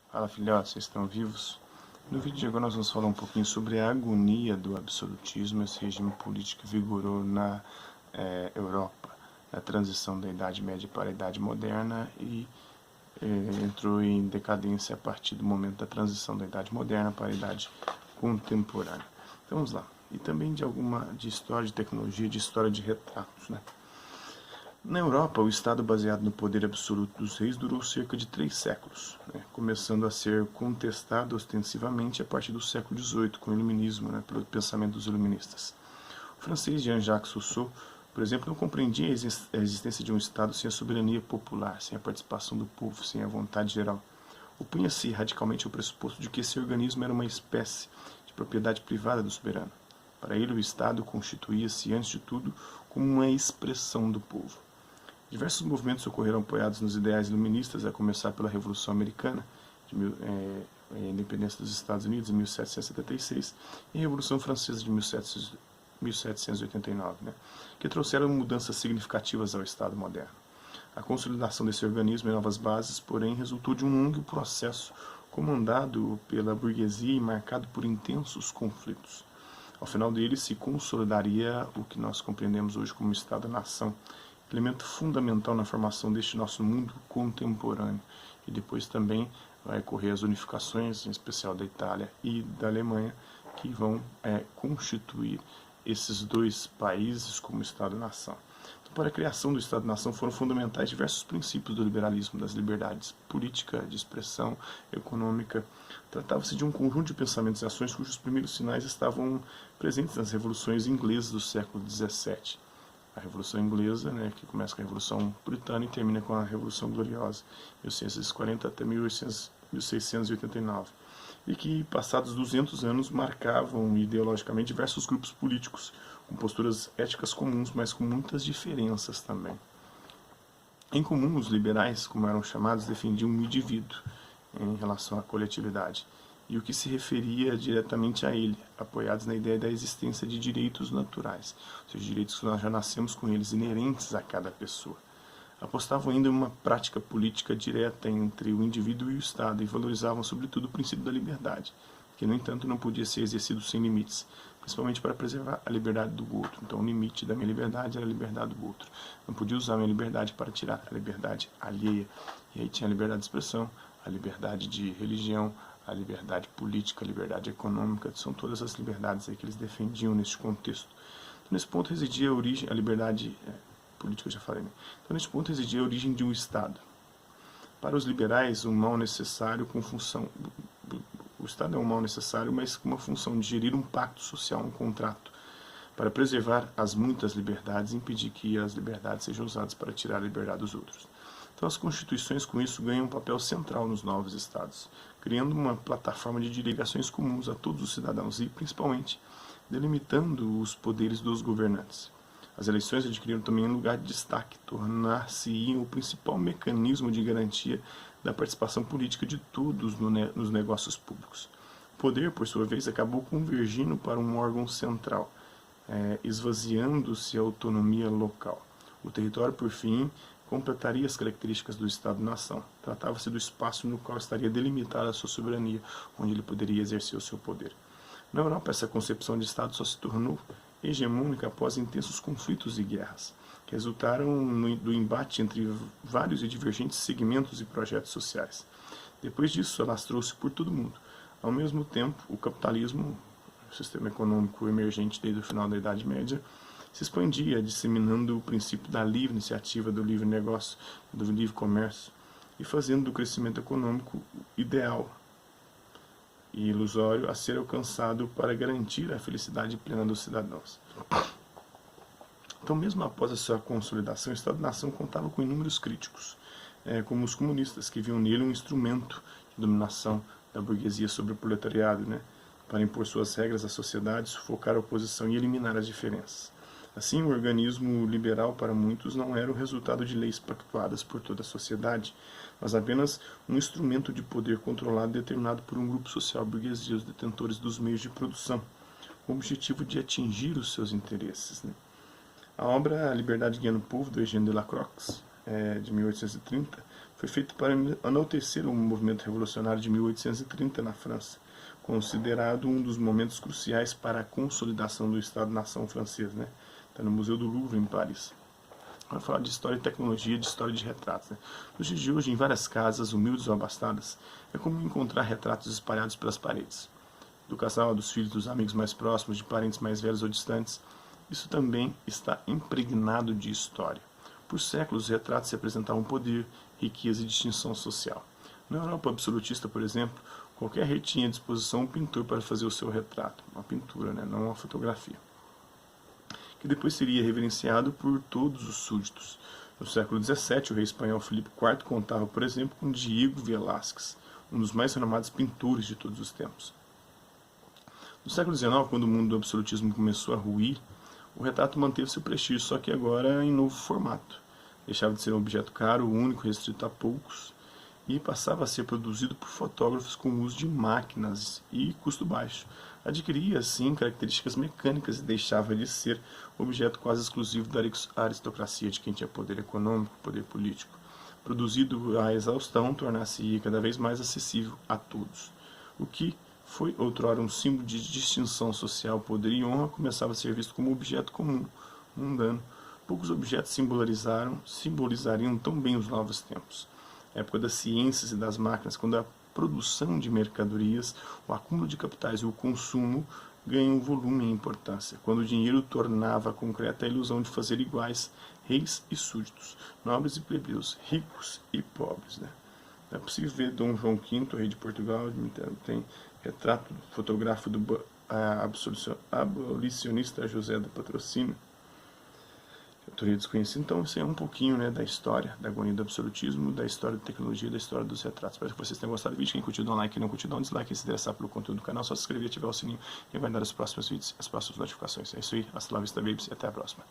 Fala filhotes, vocês estão vivos? No vídeo de agora nós vamos falar um pouquinho sobre a agonia do absolutismo, esse regime político que vigorou na Europa, na transição da Idade Média para a Idade Moderna e entrou em decadência a partir do momento da transição da Idade Moderna para a Idade Contemporânea. Então vamos lá. E também de história de tecnologia, de história de retratos, né? Na Europa, o Estado baseado no poder absoluto dos reis durou cerca de 3 séculos, começando a ser contestado ostensivamente a partir do século XVIII, com o Iluminismo, pelo pensamento dos iluministas. O francês Jean-Jacques Rousseau, por exemplo, não compreendia a existência de um Estado sem a soberania popular, sem a participação do povo, sem a vontade geral. Opunha-se radicalmente ao pressuposto de que esse organismo era uma espécie de propriedade privada do soberano. Para ele, o Estado constituía-se, antes de tudo, como uma expressão do povo. Diversos movimentos ocorreram apoiados nos ideais iluministas, a começar pela Revolução Americana, a independência dos Estados Unidos, em 1776, e a Revolução Francesa, de 1789, que trouxeram mudanças significativas ao Estado moderno. A consolidação desse organismo em novas bases, porém, resultou de um longo processo comandado pela burguesia e marcado por intensos conflitos. Ao final dele, se consolidaria o que nós compreendemos hoje como Estado-nação, elemento fundamental na formação deste nosso mundo contemporâneo. E depois também vai ocorrer as unificações, em especial da Itália e da Alemanha, que vão constituir esses dois países como Estado-nação. Então, para a criação do Estado-nação foram fundamentais diversos princípios do liberalismo, das liberdades política, de expressão, econômica. Tratava-se de um conjunto de pensamentos e ações cujos primeiros sinais estavam presentes nas revoluções inglesas do século XVII. A Revolução Inglesa, que começa com a Revolução Puritana e termina com a Revolução Gloriosa, 1640 até 1689, e que, passados 200 anos, marcavam ideologicamente diversos grupos políticos, com posturas éticas comuns, mas com muitas diferenças também. Em comum, os liberais, como eram chamados, defendiam o indivíduo em relação à coletividade, e o que se referia diretamente a ele, apoiados na ideia da existência de direitos naturais, ou seja, direitos que nós já nascemos com eles, inerentes a cada pessoa. Apostavam ainda em uma prática política direta entre o indivíduo e o Estado, e valorizavam sobretudo o princípio da liberdade, que, no entanto, não podia ser exercido sem limites, principalmente para preservar a liberdade do outro. Então, o limite da minha liberdade era a liberdade do outro. Não podia usar a minha liberdade para tirar a liberdade alheia. E aí tinha a liberdade de expressão, a liberdade de religião, a liberdade política, a liberdade econômica, são todas as liberdades aí que eles defendiam neste contexto. Então, nesse ponto residia a origem, a liberdade política, eu já falei, Então, nesse ponto residia a origem de um Estado. Para os liberais, um mal necessário com função... O Estado é um mal necessário, mas com uma função de gerir um pacto social, um contrato, para preservar as muitas liberdades e impedir que as liberdades sejam usadas para tirar a liberdade dos outros. Então, as constituições, com isso, ganham um papel central nos novos estados, criando uma plataforma de ligações comuns a todos os cidadãos e, principalmente, delimitando os poderes dos governantes. As eleições adquiriram também um lugar de destaque, tornar-se-iam o principal mecanismo de garantia da participação política de todos nos negócios públicos. O poder, por sua vez, acabou convergindo para um órgão central, esvaziando-se a autonomia local. O território, por fim, completaria as características do Estado-nação. Tratava-se do espaço no qual estaria delimitada a sua soberania, onde ele poderia exercer o seu poder. Na Europa, essa concepção de Estado só se tornou hegemônica após intensos conflitos e guerras, que resultaram do embate entre vários e divergentes segmentos e projetos sociais. Depois disso, alastrou-se por todo o mundo. Ao mesmo tempo, o capitalismo, o sistema econômico emergente desde o final da Idade Média, se expandia, disseminando o princípio da livre iniciativa, do livre negócio, do livre comércio, e fazendo do crescimento econômico ideal e ilusório a ser alcançado para garantir a felicidade plena dos cidadãos. Então, mesmo após a sua consolidação, o Estado-nação contava com inúmeros críticos, como os comunistas, que viam nele um instrumento de dominação da burguesia sobre o proletariado, para impor suas regras à sociedade, sufocar a oposição e eliminar as diferenças. Assim, o organismo liberal para muitos não era o resultado de leis pactuadas por toda a sociedade, mas apenas um instrumento de poder controlado determinado por um grupo social burguesia, os detentores dos meios de produção, com o objetivo de atingir os seus interesses. A obra A Liberdade Guiando o Povo, do Eugène Delacroix, de 1830 foi feito para enaltecer o movimento revolucionário de 1830 na França, considerado um dos momentos cruciais para a consolidação do Estado-nação francês, né? Está no Museu do Louvre, em Paris. Vamos falar de história e tecnologia, de história de retratos, né? Nos dias de hoje, em várias casas, humildes ou abastadas, é comum encontrar retratos espalhados pelas paredes. Do casal, dos filhos, dos amigos mais próximos, de parentes mais velhos ou distantes. Isso também está impregnado de história. Por séculos, os retratos representavam poder, riqueza e distinção social. Na Europa absolutista, por exemplo, qualquer rei tinha à disposição um pintor para fazer o seu retrato. Uma pintura, né? Não uma fotografia. Que depois seria reverenciado por todos os súditos. No século XVII, o rei espanhol Filipe IV contava, por exemplo, com Diego Velázquez, um dos mais renomados pintores de todos os tempos. No século XIX, quando o mundo do absolutismo começou a ruir, o retrato manteve seu prestígio, só que agora em novo formato. Deixava de ser um objeto caro, único, restrito a poucos, e passava a ser produzido por fotógrafos com o uso de máquinas e custo baixo. Adquiria, assim, características mecânicas e deixava de ser objeto quase exclusivo da aristocracia, de quem tinha poder econômico, poder político. Produzido à exaustão, tornar-se cada vez mais acessível a todos. O que foi outrora um símbolo de distinção social, poder e honra, começava a ser visto como objeto comum, mundano. Poucos objetos simbolizariam tão bem os novos tempos. A época das ciências e das máquinas, quando a produção de mercadorias, o acúmulo de capitais e o consumo ganham volume e importância, quando o dinheiro tornava concreta a ilusão de fazer iguais reis e súditos, nobres e plebeus, ricos e pobres, né? É possível ver Dom João V, rei de Portugal, tem retrato fotográfico do abolicionista José do Patrocínio, autoria desconhecida. Então, isso é um pouquinho, né, da história da agonia do absolutismo, da história da tecnologia, da história dos retratos. Espero que vocês tenham gostado do vídeo. Quem curtiu, dá um like. Quem não curtiu, dá um dislike. E se interessar pelo conteúdo do canal, só se inscrever, ativar o sininho e vai dar os próximos vídeos, as próximas notificações. É isso aí. Hasta la vista, babies, e até a próxima.